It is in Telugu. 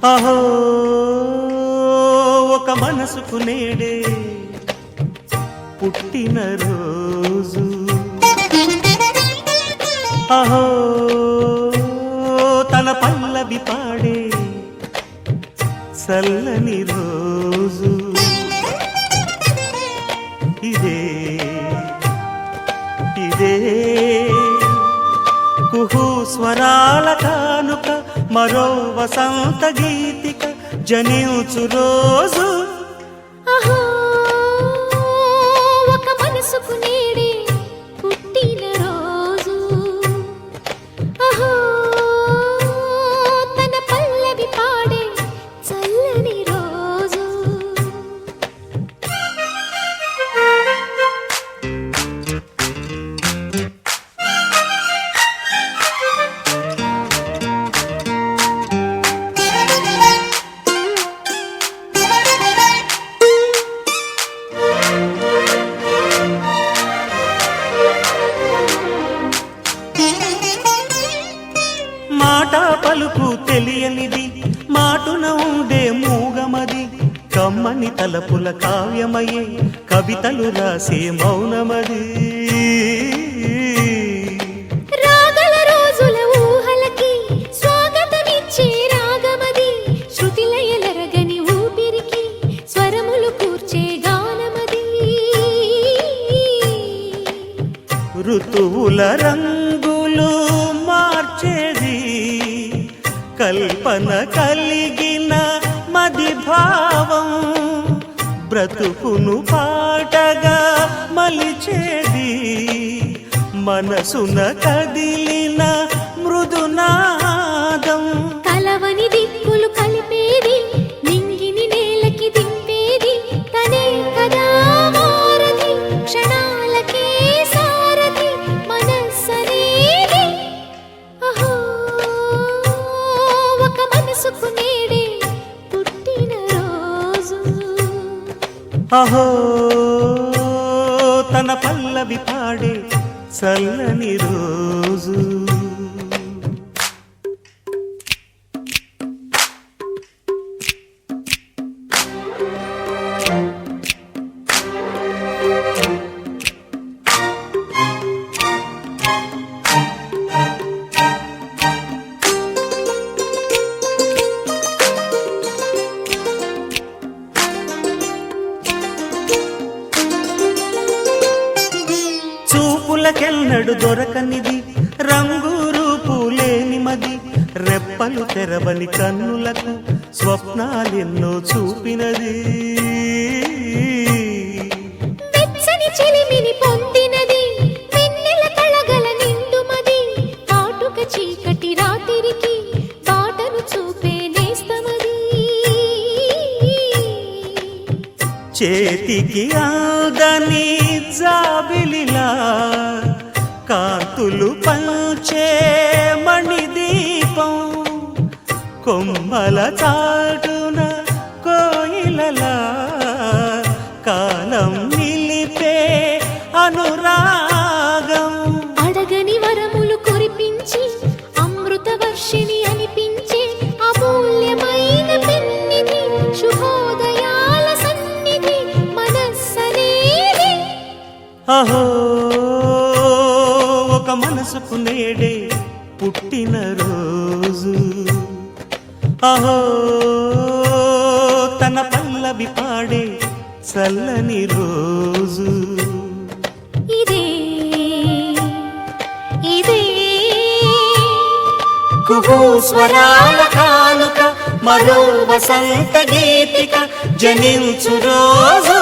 అహో ఒక మనసుకు నేడే పుట్టిన రోజు, అహో తన పల్లవి పాడే చల్లని రోజు. ఇదే ఇదే కుహు స్వరాల కానుక, మరో వసంత గీతిక జనించు రోజు. అహో ఒక మనసుకు నేడే పుట్టిన రోజు, అహో తన పల్లవి పాడే చల్లని రోజు. మాట పలుకు తెలియనిది, మాటున ఉండే మూగమది, కమ్మని తలపుల కావ్యమయే కవితలు రాసే మౌనమది. రాగల రోజుల ఊహలకి స్వాగతమిచ్చే రాగమది, శృతిలయలరగని ఊపిరికి స్వరములు కూర్చే గానమది. ఋతువుల రంగులు మార్చేది, కల్పన కలిగిన మది భావం, బ్రతుకును పాటగా మలిచేది, మనసున కదిలిన మృదునాదం. కలవని దిక్కులు కలిపేది, నింగిని నేలకి దింపేది, తనే కదా మారది, క్షణాలకే సారథి మనస్సనేది. అహో ఒక మనసుకు నేడే పుట్టిన రోజు, అహో తన పల్లవి పాడే చల్లని రోజు. చూపులకెన్నడు దొరకనిది, రంగు రూపు లేని మది, రెప్పలు తెరవని కన్నులకు స్వప్నాలెన్నో చూపినది. వెచ్చని చెలిమిని పొందినది, వెన్నెల కళగల నిండుమది, కాటుక చీకటి రాత్రికి బాటను చూపే నేస్తమది. చేతికి ఆదని జాబిలిలా కాంతులు పంచే మణిదీపం, కొమ్మల చాటున కోయిలలా కాలం నిలిపే అనురాగం. అడగని వరములు కురిపించి అమృత వర్షిణి అనిపించే అమూల్యమైన పెన్నిధి, శుభోదయాల సన్నిధి మనస్సనేది. అహో ఒక మనసుకు నేడే పుట్టిన రోజు, అహో తన పల్లవి పాడే చల్లని రోజు. ఇదే ఇదే కుహు స్వరాల కానుక, మరో వసంత గీతిక జనించు రోజు.